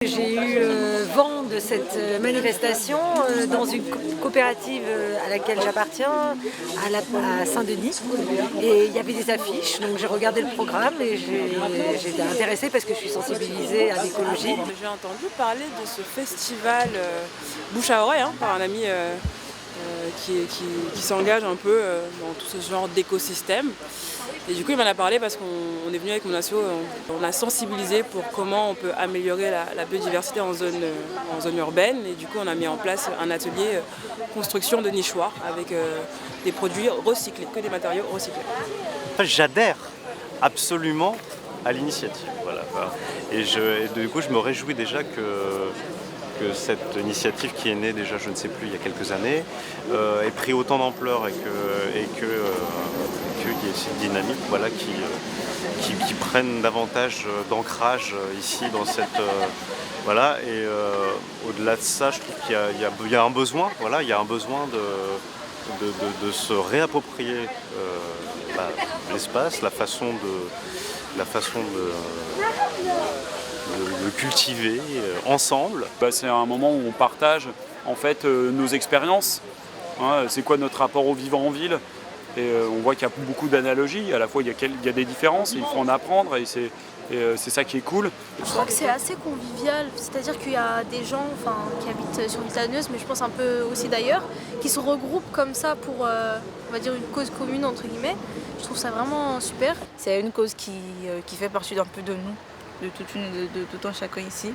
J'ai eu vent de cette manifestation dans une coopérative à laquelle j'appartiens, à Saint-Denis. Et il y avait des affiches, donc j'ai regardé le programme et j'étais intéressée parce que je suis sensibilisée à l'écologie. J'ai entendu parler de ce festival bouche à oreille par un ami qui s'engage un peu dans tout ce genre d'écosystème. Et du coup, il m'en a parlé parce qu'on est venu avec mon asso, on a sensibilisé pour comment on peut améliorer la biodiversité en zone urbaine. Et du coup, on a mis en place un atelier construction de nichoirs avec des produits recyclés, que des matériaux recyclés. J'adhère absolument à l'initiative. Voilà. Et du coup, je me réjouis déjà que cette initiative qui est née déjà, je ne sais plus, il y a quelques années, ait pris autant d'ampleur et qu'il y ait cette dynamique qui prenne davantage d'ancrage ici dans cette... voilà. Et au-delà de ça, je trouve qu'il y a un besoin, il y a un besoin de se réapproprier l'espace, la façon de cultiver ensemble. C'est un moment où on partage en fait nos expériences. C'est quoi notre rapport au vivant en ville? Et on voit qu'il y a beaucoup d'analogies. À la fois il y a des différences, il faut en apprendre et c'est ça qui est cool. Je crois que c'est assez convivial, c'est-à-dire qu'il y a des gens qui habitent sur Villetaneuse, mais je pense un peu aussi d'ailleurs, qui se regroupent comme ça pour on va dire une cause commune entre guillemets. Je trouve ça vraiment super. C'est une cause qui fait partie d'un peu de nous. De tout un chacun ici.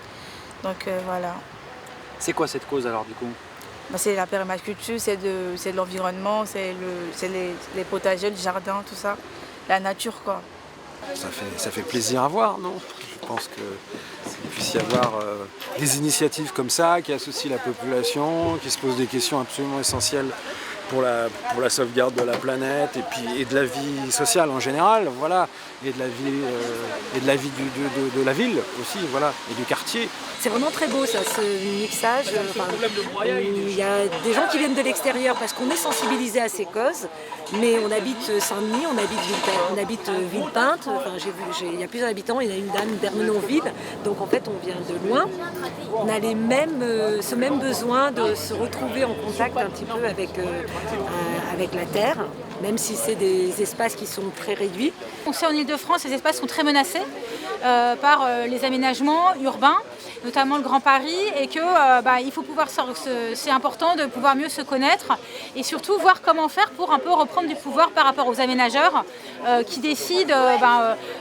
Donc voilà. C'est quoi cette cause alors du coup? C'est la permaculture, c'est de l'environnement, c'est les potagers, le jardin, tout ça. La nature quoi. Ça fait plaisir à voir, non? Je pense qu'il puisse y avoir des initiatives comme ça qui associent la population, qui se posent des questions absolument essentielles pour la sauvegarde de la planète et de la vie sociale en général, voilà, et de la vie de la ville aussi, voilà, et du quartier. C'est vraiment très beau ça, ce mixage. Il y a des gens qui viennent de l'extérieur parce qu'on est sensibilisé à ces causes, mais on habite Saint-Denis, on habite Villepinte, il y a plusieurs habitants, il y a une dame d'Ermenonville, donc en fait on vient de loin. On a ce même besoin de se retrouver en contact un petit peu avec la terre, même si c'est des espaces qui sont très réduits. On sait en Ile-de-France, ces espaces sont très menacés par les aménagements urbains, notamment le Grand Paris, et il faut pouvoir, c'est important de pouvoir mieux se connaître et surtout voir comment faire pour un peu reprendre du pouvoir par rapport aux aménageurs qui décident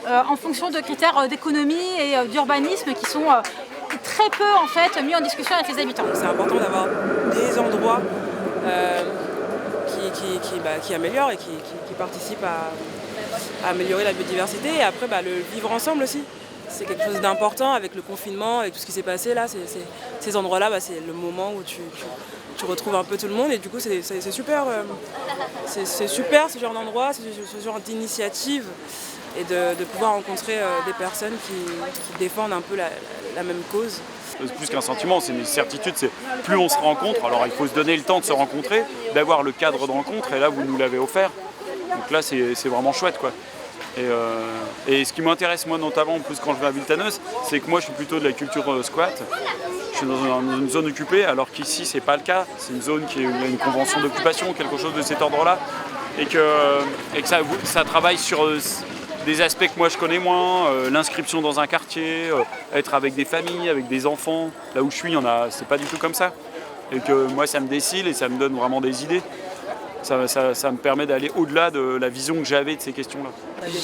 en fonction de critères d'économie et d'urbanisme qui sont très peu en fait mis en discussion avec les habitants. C'est important d'avoir des endroits qui améliorent et qui participent à améliorer la biodiversité et après le vivre ensemble aussi. C'est quelque chose d'important avec le confinement, avec tout ce qui s'est passé là. Ces endroits-là, c'est le moment où tu retrouves un peu tout le monde et du coup c'est super. C'est super ce genre d'endroit, ce genre d'initiative et de pouvoir rencontrer des personnes qui défendent un peu la même cause. Plus qu'un sentiment, c'est une certitude, c'est plus on se rencontre, alors il faut se donner le temps de se rencontrer, d'avoir le cadre de rencontre, et là vous nous l'avez offert. Donc là c'est vraiment chouette quoi. Et ce qui m'intéresse moi notamment, en plus quand je vais à Villetaneuse, c'est que moi je suis plutôt de la culture squat. Je suis dans une zone occupée, alors qu'ici c'est pas le cas. C'est une zone où il y a une convention d'occupation, quelque chose de cet ordre-là, et que ça travaille sur des aspects que moi je connais moins, l'inscription dans un quartier, être avec des familles, avec des enfants. Là où je suis, c'est pas du tout comme ça. Et que moi ça me dessille et ça me donne vraiment des idées. Ça me permet d'aller au-delà de la vision que j'avais de ces questions-là.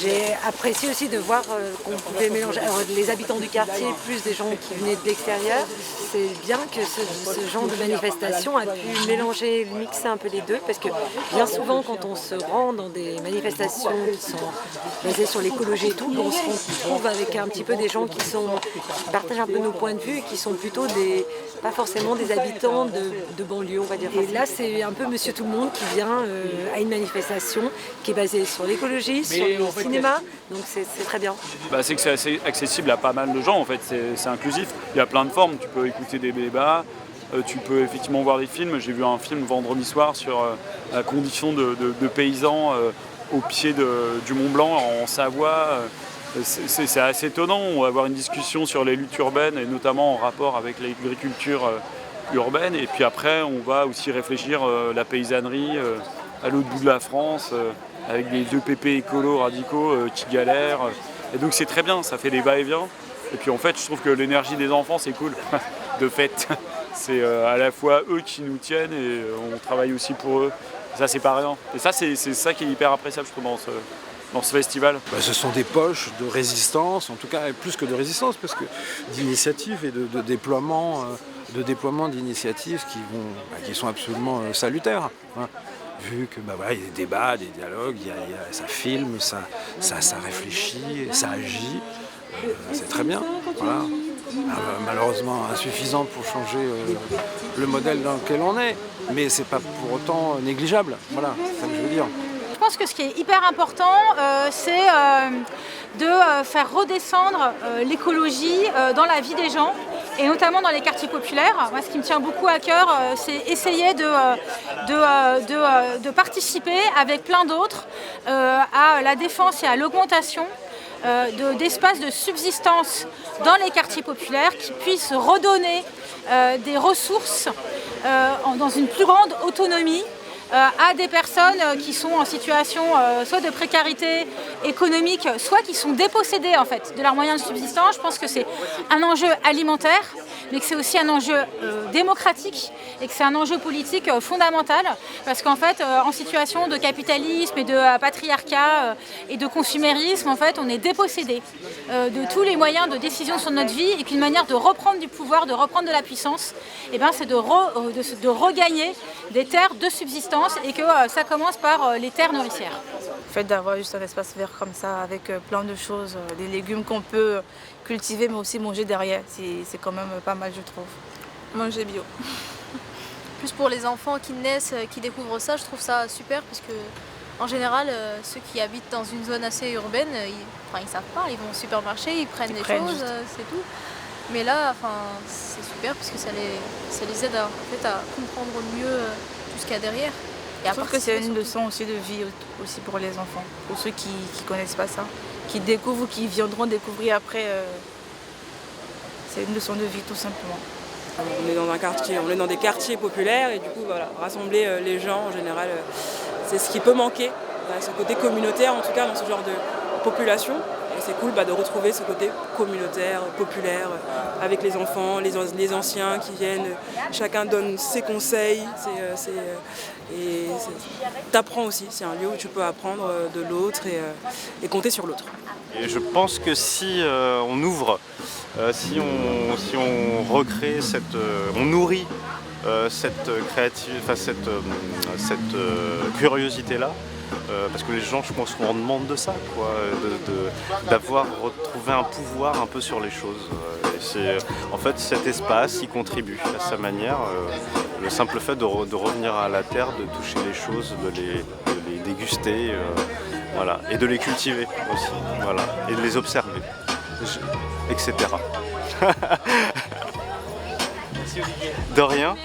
J'ai apprécié aussi de voir qu'on pouvait mélanger les habitants du quartier plus des gens qui venaient de l'extérieur. C'est bien que ce genre de manifestation a pu mélanger, mixer un peu les deux, parce que bien souvent quand on se rend dans des manifestations qui sont basées sur l'écologie et tout, on se retrouve avec un petit peu des gens qui partagent un peu nos points de vue et qui sont plutôt pas forcément des habitants de banlieue, on va dire. Et là c'est un peu monsieur tout le monde qui vient à une manifestation qui est basée sur l'écologie, sur le cinéma, donc c'est très bien. C'est que c'est assez accessible à pas mal de gens en fait, c'est inclusif, il y a plein de formes, tu peux écouter des débats, tu peux effectivement voir des films, j'ai vu un film vendredi soir sur la condition de paysans au pied du Mont Blanc en Savoie, c'est assez étonnant. On va avoir une discussion sur les luttes urbaines et notamment en rapport avec l'agriculture urbaine. Et puis après, on va aussi réfléchir la paysannerie à l'autre bout de la France, avec des EPP écolos radicaux qui galèrent. Et donc c'est très bien, ça fait des va-et-vient. Et puis en fait, je trouve que l'énergie des enfants, c'est cool, de fait. C'est à la fois eux qui nous tiennent et on travaille aussi pour eux. Ça, c'est pas rien. Et ça, c'est ça qui est hyper appréciable, je trouve, dans ce festival. Ce sont des poches de résistance, en tout cas plus que de résistance, parce que d'initiatives et de déploiement d'initiatives qui sont absolument salutaires. Hein. Vu que il y a des débats, des dialogues, ça filme, ça réfléchit, ça agit. C'est très bien. Voilà. Malheureusement insuffisant pour changer le modèle dans lequel on est, mais c'est pas pour autant négligeable. Voilà, c'est ça que je veux dire. Je pense que ce qui est hyper important, c'est de faire redescendre l'écologie dans la vie des gens, et notamment dans les quartiers populaires. Moi, ce qui me tient beaucoup à cœur, c'est essayer de participer avec plein d'autres à la défense et à l'augmentation d'espaces de subsistance dans les quartiers populaires qui puissent redonner des ressources dans une plus grande autonomie à des personnes qui sont en situation soit de précarité économique, soit qui sont dépossédées en fait de leurs moyens de subsistance. Je pense que c'est un enjeu alimentaire, mais que c'est aussi un enjeu démocratique et que c'est un enjeu politique fondamental, parce qu'en fait, en situation de capitalisme et de patriarcat et de consumérisme, en fait, on est dépossédé de tous les moyens de décision sur notre vie, et qu'une manière de reprendre du pouvoir, de reprendre de la puissance, c'est de regagner des terres de subsistance, et que ça commence par les terres nourricières. Le fait d'avoir juste un espace vert comme ça, avec plein de choses, des légumes qu'on peut cultiver mais aussi manger derrière, c'est quand même pas mal, je trouve. Manger bio. Plus pour les enfants qui naissent, qui découvrent ça, je trouve ça super, parce que en général, ceux qui habitent dans une zone assez urbaine, ils savent pas, ils vont au supermarché, ils prennent des choses, c'est tout. Mais là, c'est super, parce que ça les aide à comprendre mieux tout ce qu'il y a derrière. Je trouve que c'est une leçon aussi de vie aussi pour les enfants, pour ceux qui ne connaissent pas ça, qui découvrent ou qui viendront découvrir après. C'est une leçon de vie tout simplement. On est dans un quartier, on est dans des quartiers populaires, et du coup rassembler les gens en général, c'est ce qui peut manquer, ce côté communautaire en tout cas dans ce genre de population. Et c'est cool de retrouver ce côté communautaire, populaire, avec les enfants, les anciens qui viennent, chacun donne ses conseils, t'apprends aussi, c'est un lieu où tu peux apprendre de l'autre et compter sur l'autre. Et je pense que si on ouvre, si on recrée on nourrit cette curiosité-là, parce que les gens, je pense qu'on en demande de ça, d'avoir retrouvé un pouvoir un peu sur les choses. En fait, cet espace y contribue à sa manière. Le simple fait de revenir à la terre, de toucher les choses, de les déguster, et de les cultiver aussi, et de les observer, etc. De rien.